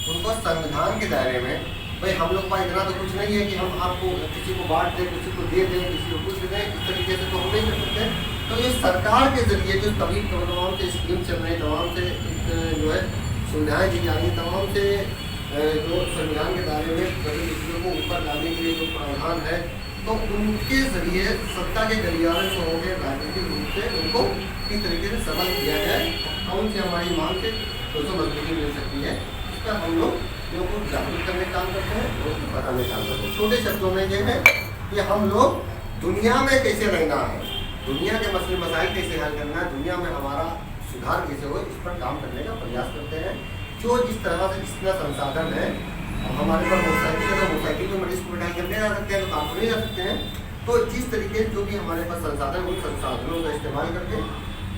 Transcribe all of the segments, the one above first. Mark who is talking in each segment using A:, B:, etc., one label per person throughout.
A: उनको संविधान के दायरे में, भाई हम लोग का इतना तो कुछ नहीं है कि हम आपको किसी को बांट दें, किसी को दे दें, किसी को कुछ दें, इस तरीके से तो हम नहीं कर सकते। तो ये सरकार के जरिए जो तमाम से स्कीम चल रही, तमाम से जो है सुविधाएँ दी जा रही, तमाम से जो संविधान के दायरे में गरीब व्यक्तियों को ऊपर लाने के लिए जो प्रावधान है, तो उनके जरिए सत्ता के गलियारे से हो गए राजनीतिक रूप से उनको किस तरीके से सबल किया जाए, कौन सी हमारी मांग से दोस्तों मजबूती मिल सकती है, इस पर हम लोग लोगों को जागरूक करने का काम करते हैं, लोगों को बताने का काम करते हैं। छोटे शब्दों में ये है कि हम लोग दुनिया में कैसे रहना है, दुनिया के मसले मसाइल कैसे हल करना है, दुनिया में हमारा सुधार कैसे हो, इस पर काम करने का प्रयास करते हैं। जो जिस तरह से जितना संसाधन है, हमारे पास मोटरसाइकिल है तो मोटरसाइकिल में मरीज को बिठा करने जा सकते हैं, तो काम नहीं जा सकते हैं। तो जिस तरीके जो भी हमारे पास संसाधन, उन संसाधनों का इस्तेमाल करके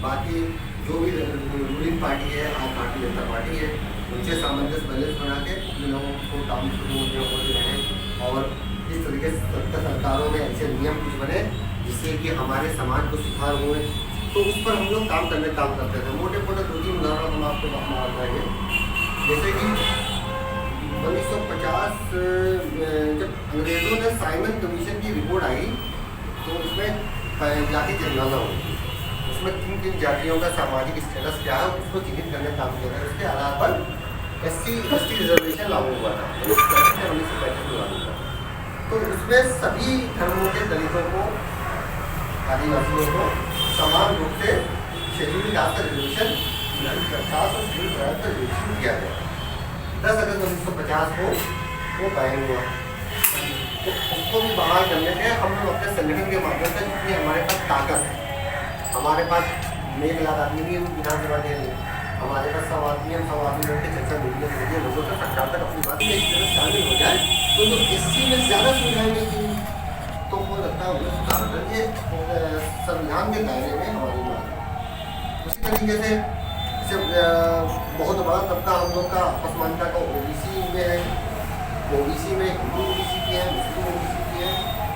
A: बाकी जो भी रूलिंग पार्टी है, आप भारतीय जनता पार्टी है, उनसे सामंजस्य बैलेंस बना के अपने लोगों को काम शुरू होते रहें। और इस तरीके से सरकारों में ऐसे नियम कुछ बने जिससे कि हमारे समाज को सुधार हुए, तो उस पर हम लोग काम करते थे। मोटे मोटे 2-3 उदाहरण हम आपको बताएंगे। जैसे कि 1950 जब अंग्रेज़ों ने साइमन कमीशन की रिपोर्ट आई, तो उसमें जाति जनगणना हुई, उसमें किन जातियों का सामाजिक स्टेटस क्या है उसको चिन्हित करने का काम किया था। उसके आधार पर SC/ST रिजर्वेशन लागू हुआ था 1935 में लागू हुआ। तो उसमें सभी धर्मों के दलितों को, आदिवासियों को समान रूप से शेड्यूल कास्ट का रिजर्वेशन किया गया। 10 अगस्त 1950 को वो कायम हुआ। तो उसको भी बहाल करने के हम लोग अपने संगठन के माध्यम से, जितनी हमारे पास ताकत है, हमारे पास 1 लाख आदमी भी विधानसभा के लिए, हमारे पास 100 आदमी लोग के चर्चा मीडिया के लिए लोगों तक सरकार तक अपनी बात में एक तरह शामिल हो जाए, तो जो इसी में ज़्यादा सुविधाएँ मिलती, तो हो सकता है उन्हें सुधार कर ये संविधान के दायरे में हमारी बात है। उसी तरीके से बहुत बड़ा तबका हम लोग का पसमानता का OBC में है। OBC में हिंदू OBC की है, मुस्लिम OBC की है,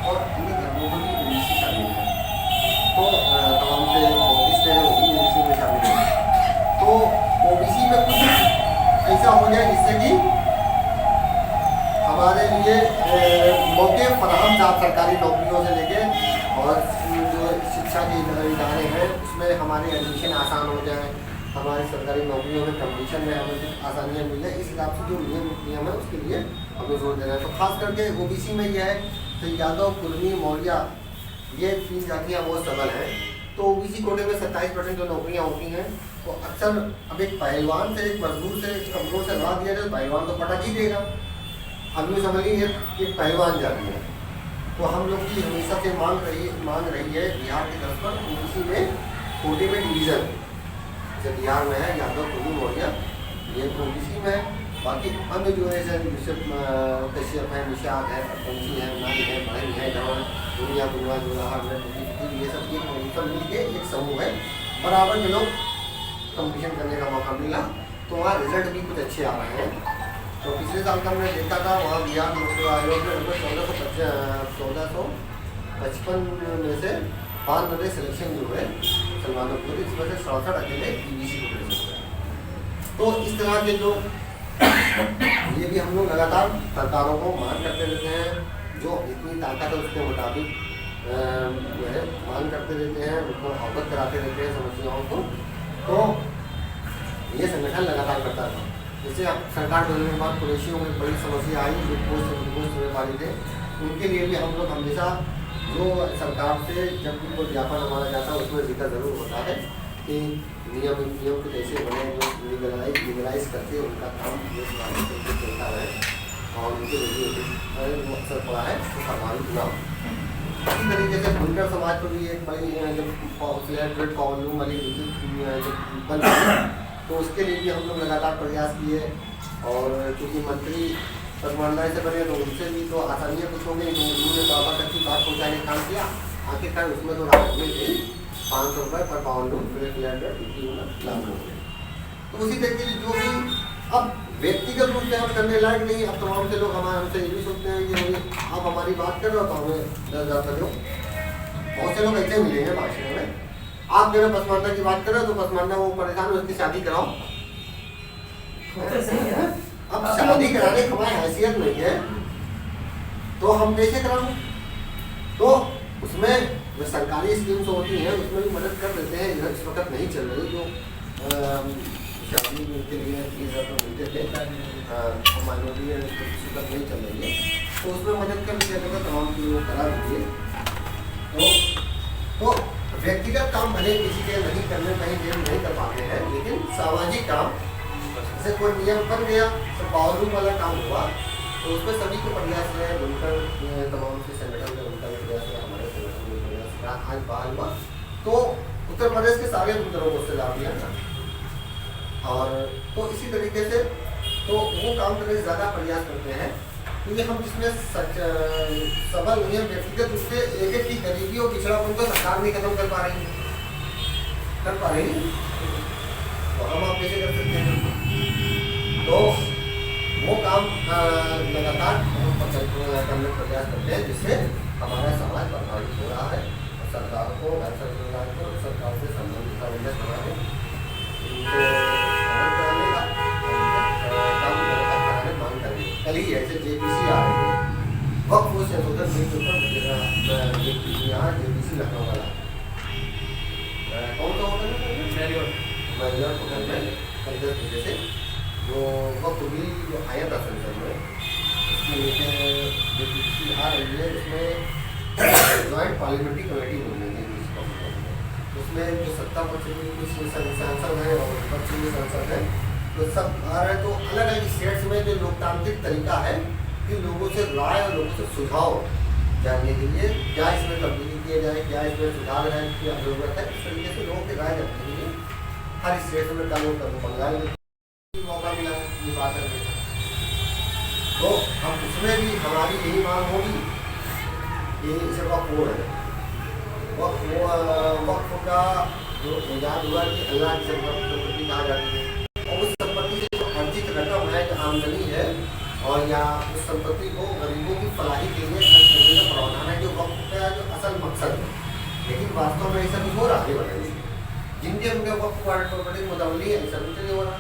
A: और अन्य धर्मों में भी OBC शामिल है। तो तमाम से बौद्धिस्ट है वो भी OBC में शामिल है। तो OBC में कुछ ऐसा हो जाए जिससे कि हमारे लिए मौके फराहम सरकारी नौकरियों से लेके और जो शिक्षा के इदारे हैं उसमें हमारे एडमिशन आसान हो जाए, हमारी सरकारी नौकरियों में कंपटीशन में हमें कुछ आसानियाँ मिल जाए, इस हिसाब से जो नियम है उसके लिए हमें जोर देना है। तो खास करके OBC में यह है तो यादव, कुर्मी, मौर्य ये 3 जातियाँ बहुत सबल हैं। तो OBC कोटे में 27% जो नौकरियाँ होती हैं, तो अक्सर अब एक पहलवान से, एक मजदूर से, एक कमजोर से लगा दिया जाए, पहलवान तो पटक ही देगा। अब ये समझ लीजिए एक पहलवान जाति है, तो हम लोग की हमेशा से मांग रही है बिहार की तरफ पर OBC में कोटे में डिवीज़न, जैसे बिहार में है यादव, कुर्मी, मौर्य, ये OBC में है। बाकी अन्य जो है जैसे कश्यप है, निषाद है, पंछी है, नाई है, बहन है, जवान, दुनिया, गुनवा, जोलाहार है, ये सब मिल के एक समूह है। बराबर में लोग कंपटीशन करने का मौका मिला, तो वहाँ रिजल्ट भी कुछ अच्छे आ रहे हैं। तो पिछले साल का हमने देखा था, वहाँ बिहार लोक सेवा आयोग में लगभग 1455 में से 5 बजे सिलेक्शन जो है सलमानों को, इसमें से 67 अकेले OBC को मिल सकते हैं। तो इस तरह के जो ये भी हम लोग लगातार सरकारों को मांग करते रहते हैं, जो इतनी ताकत है उसके मुताबिक जो है मांग करते रहते हैं, उनको अवगत कराते रहते हैं समस्याओं को। तो ये संगठन लगातार करता था। जैसे अब सरकार बदलने के बाद कुरैशियों में बड़ी समस्या आई, जो पोस्ट होने वाली थे, उनके लिए भी हम लोग हमेशा जो सरकार से जब भी कोई ज्ञापन हमारा जाता है उसमें जिक्र ज़रूर होता है कि नियम कुछ ऐसे बने जो लीगलाइज करके उनका काम चलता है और उनके जो असर पड़ा है वो प्रभावित ना हो। इसी तरीके से बुनकर समाज पर भी एक बड़ी जब फ्लैट कॉलोनी वाली जब बन तो उसके लिए भी हम लोग लगातार प्रयास किए, और क्योंकि मंत्री पसमानदारी से बने तो उनसे भी तो आसानियाँ कुछ हो गई, तो उन्होंने बाबा तक की बात पहुँचाने का काम किया। आखिरकार उसमें तो राहत मिल गई, 500 रुपये पर पाउंड लागू हो गए। तो उसी तरीके से जो भी अब व्यक्तिगत रूप से हम करने लायक नहीं, अब तमाम से लोग हमसे ये भी सोचते हैं कि आप हमारी बात कर रहे हो तो हमें 10,000 दो। बहुत से लोग ऐसे मिलेंगे भाषण में, आप मेरा पसमानदा की बात कर रहे हो तो पसमानदा वो परेशान हो उसकी शादी कराओ। अब शादी कराने की हमारी हैसियत नहीं है तो हम कैसे कराएं? तो उसमें जो सरकारी स्कीम्स होती हैं उसमें भी मदद कर देते हैं। इधर इस वक्त नहीं चल रही जो शादी के लिए फीस मिलते थे माइनॉरिटी इस वक्त नहीं चल रही है तो उसमें मदद कर दिया जाएगा, तमाम चीज़ों करा दीजिए। तो व्यक्तिगत काम भले किसी के नहीं करने कहीं देर नहीं कर पाते हैं, लेकिन सामाजिक काम जैसे कोई नियम बन गया तो बावजूद वाला काम हुआ तो उसमें सभी को प्रयास है, बुनकर तमाम से संगठन में उनका प्रयास है, हमारे संगठन में प्रयास आज बाहर हुआ तो उत्तर प्रदेश के सारे बुनकरों को उससे लाभ लिया था। और तो इसी तरीके से तो वो काम करने से ज़्यादा प्रयास करते हैं क्योंकि हम जिसमें सबल नियम व्यक्तिगत रूप से एक एक की गरीबी और पिछड़ापन को सरकार नहीं खत्म कर पा रही तो हम आप कैसे कर सकते हैं? तो वो काम लगातार करने का प्रयास करते हैं जिससे हमारा समाज प्रभावित हो रहा है और सरकार को सरकार से संबंधित अवेयरनेस बनाने मांग करें। कल ही ऐसे JPC आ रहे हैं वक्त वो संशोधन बिल के ऊपर यहाँ JPC लखनऊ वाला कौन सा होटल है कल 10 बजे से जो वक्त बिल जो आया था संसद में उसमें JPC आ रही है। उसमें जॉइंट पार्लियामेंट्री कमेटी बन रही है उसमें जो सत्ता पक्ष में कुछ सांसद हैं और विपक्ष में सांसद हैं तो सब आ रहे हैं। तो अलग अलग स्टेट्स में जो लोकतांत्रिक तरीका है कि लोगों से राय और लोगों से सुझाव जानने के लिए क्या इसमें तब्दीली किया जाए, क्या इसमें सुधार है, क्या जरूरत है, इस तरीके से लोगों की राय जानने के लिए हर स्टेट में कल बंगाल में मौका मिला ये बात करने का। तो हम उसमें भी हमारी यही मांग होगी कि इसे वक्फ बोर्ड है वक्फ का जो इजाद हुआ कि अल्लाह की संपत्ति कहा जाती है और उस संपत्ति से जो अर्जित रकम है जो आमदनी है और या उस संपत्ति को गरीबों की फलाही के लिए खर्च करने का प्रावधान है जो वक्फ का जो असल मकसद है। लेकिन वास्तव में ऐसा कुछ हो रहा है बताइए जिनके उनके वक्फ प्रॉपर्टी मुतवली है ऐसा कुछ नहीं हो रहा।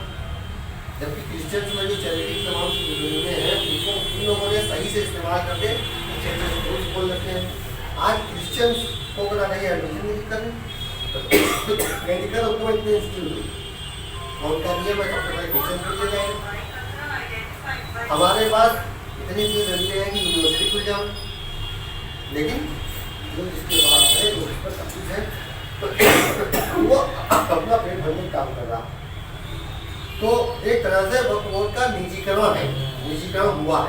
A: जबकि क्रिश्चियंस में जो चैरिटी तमाम यूनियनें हैं उनको इन लोगों ने सही से इस्तेमाल करके अच्छे अच्छे स्कूल्स खोल रखे हैं। आज क्रिश्चियंस को बना नहीं एडमिशन की दिक्कत है मेडिकल उनको इतने इंस्टीट्यूट और उनका नियम है सबसे पहले क्रिश्चियंस को दिया जाएगा। हमारे पास इतनी चीज़ जरूरी है कि यूनिवर्सिटी खुल जाओ लेकिन जो जिसके बाद है जो उस पर सब कुछ है वो अपना पेट भरने का काम कर रहा। तो एक तरह से वक्फ बोर्ड का निजीकरण हुआ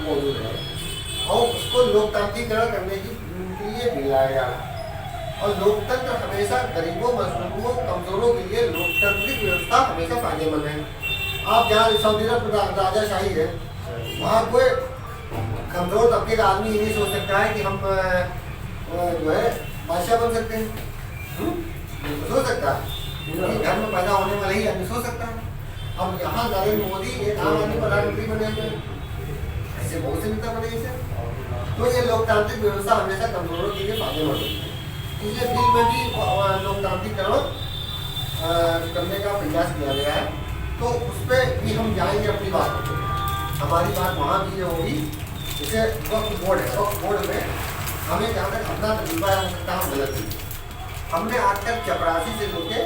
A: मौजूद है और उसको लोकतांत्रिकरण करने के लिए मिलाया। और लोकतंत्र हमेशा गरीबों, मजलूमों, कमजोरों के लिए लोकतांत्रिक व्यवस्था हमेशा फायदेमंद है। आप जहाँ सऊदी अरब राजाशाही है वहाँ कोई कमजोर तबके का आदमी ये नहीं सोच सकता है कि हम जो है बादशाह बन सकते हैं। सोच सकता है क्योंकि घर में पैदा होने वाला ही आदमी सोच सकता है। अब यहाँ नरेंद्र मोदी एक आम आदमी प्रधानमंत्री बने हुए ऐसे बहुत से नेता बने इसे। तो ये लोकतांत्रिक व्यवस्था हमेशा कमजोरों के लिए फायदेमंद होती है। इसलिए बिल में भी लोकतांत्रिकरण करने का प्रयास किया गया है। तो उस पर भी हम जाएंगे अपनी बात करते हैं। हमारी बात वहाँ भी होगी जैसे वक्फ बोर्ड है। वक्फ बोर्ड में हमें जहाँ तक अपना तजुर्बा हो सकता है हम गलत नहीं। हमने आज तक चपरासी से लेके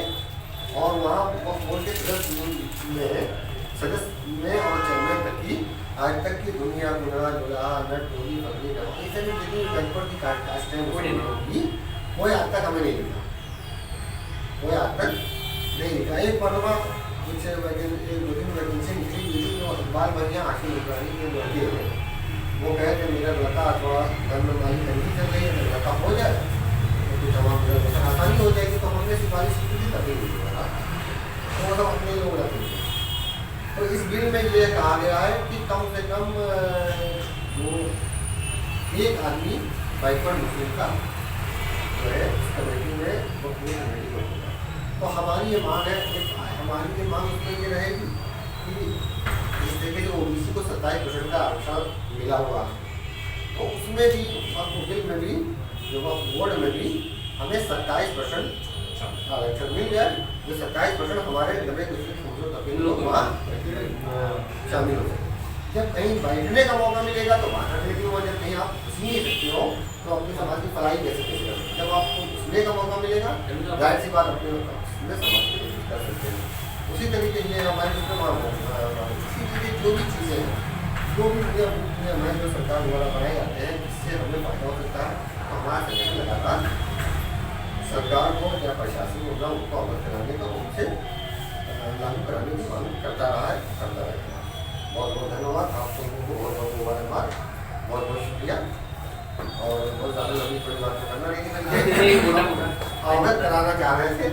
A: और वहाँ वक्फ बोर्ड के सदस्य में और चेयरमैन तक की आज तक की दुनिया गुना जुला नट होगी फगली ऐसे भी जितनी बैंकपुर की कास्ट होगी वो आज तक हमें नहीं लिखा। वो आज तक नहीं लिखा। एक मरतबा कुछ वैकेंसी निकली हुई जो इकबाल भैया आशिक इब्राहिम के लड़के हैं वो कहे कि मेरा लड़का थोड़ा घर में माली तंगी चल रही है मेरा लड़का हो जाए तो कुछ हमारा आसानी हो जाएगी। तो हमने सिफारिश की थी तभी नहीं हुआ तो वो सब अपने लोग रखेंगे। तो इस बिल में ये कहा गया है कि कम से कम वो एक आदमी बैकवर्ड मुस्लिम का जो है कमेटी में वो पूरी कमेटी में होगा। तो हमारी ये मांग है हमारी ये मांग उसमें ये रहेगी कि जिस तरीके से OBC को 27% का आरक्षण मिला हुआ तो उसमें भी वक्फ बिल में भी जो वक्फ बोर्ड में भी हमें 27% आरक्षण मिल जाए। जो 27% हमारे 90% लोग वहाँ शामिल हो सके। जब कहीं बैठने का मौका मिलेगा तो वहाँ बैठने की वजह, कहीं आप घुस नहीं सकते हो तो अपने समाज की भलाई कैसे करेगा। जब आपको घुसने का मौका मिलेगा जाहिर सी बात अपने समाज की कर सकते हैं। उसी तरीके से हमारे जो भी चीज़ें हैं, जो भी हमारे जो सरकार द्वारा बनाए जाते हैं जिससे हमें फायदा हो सकता है, तो हमारा संगठन लगातार सरकार को या प्रशासन होगा उनको अवगत कराने का, उनसे लागू कराने की मांग करता रहा है, करता रहेगा। बहुत बहुत धन्यवाद आप सबको, बहुत बहुत मुबारकबाद, बहुत बहुत शुक्रिया। और बहुत ज़्यादा लंबी कोई बात तो करना नहीं, अवगत कराना चाह रहे थे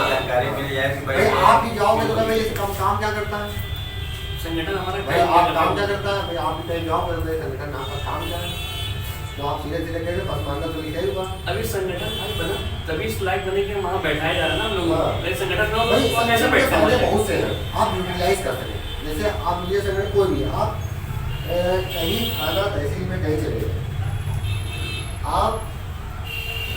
B: जानकारी मिल जाए कि
A: भाई आप भी जाओगे तो भाई ये काम क्या करता है
C: संगठन हमारा
A: भाई, आप काम क्या करता है भाई, आप भी कहीं जाओ बोलते संगठन आपका काम क्या है, तो आप सीधे सीधे कहेंगे बस मानना तो लिखा ही हुआ।
C: अभी संगठन भाई बना तभी इस लायक बने के वहाँ बैठाया जा रहा है ना हम लोग।
A: हाँ।
C: संगठन में
A: भाई
C: और कैसे बैठते
A: फायदे
C: हैं
A: बहुत से हैं, आप यूटिलाइज कर सकें। जैसे आप ये संगठन कोई भी, आप कहीं थाना तहसील में कहीं चले गए, आप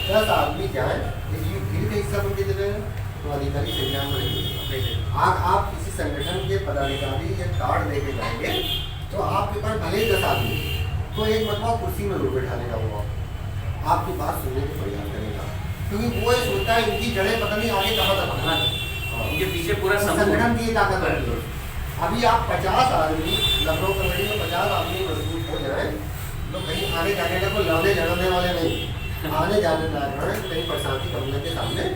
A: 10 आदमी जाएँ, इसलिए भीड़ का हिस्सा बन के चले गए तो अधिकारी से एग्जाम बढ़ेगी। आप किसी संगठन के पदाधिकारी या कार्ड लेके जाएंगे तो आपके पास भले ही 10 आदमी तो एक मतलब कुर्सी में रोक बैठा लेगा, वो आपकी बात सुनने की प्रयास करेगा, क्योंकि वो ये सोचता है इनकी जड़ें पता नहीं आगे कहाँ तक बढ़ना है,
C: उनके पीछे पूरा
A: संगठन की ताकत है। अभी आप 50 आदमी लखनऊ कमेटी में 50 आदमी मजबूत हो जाए तो कहीं आने जाने का कोई लड़ने लड़ने वाले नहीं, आने जाने लड़ने कहीं प्रशांति कमले के सामने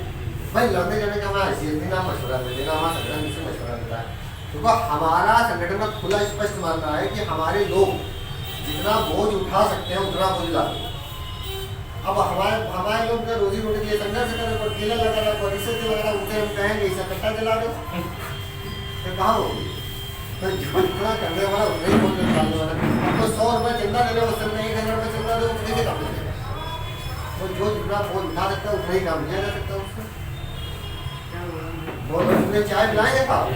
A: भाई लड़ने जाने का हमारा हैसियत देना, मशवरा दे देना, हमारा संगठन इससे मशवरा देता है। क्योंकि हमारा संगठन का खुला स्पष्ट मानना है कि हमारे लोग जितना बोझ उठा सकते हैं उतना बोझ लाते। अब हमारे लोग का रोजी रोटी के लिए संघर्ष कर रहे, ठेला लगा रहा, परिषद लगा रहा, उनसे हम कहेंगे ऐसा कट्टा चला दो तो कहाँ होगी, तो जो इतना करने वाला उतना ही बोझ निकालने वाला। तो 100 रुपये चंदा दे रहे हो, उसमें 1000 रुपये चंदा दो, कैसे काम मिलेगा। तो जो जितना बोझ उठा सकता है उतना ही काम लिया जा सकता है उसको। बोल चाय पिलाएंगे आप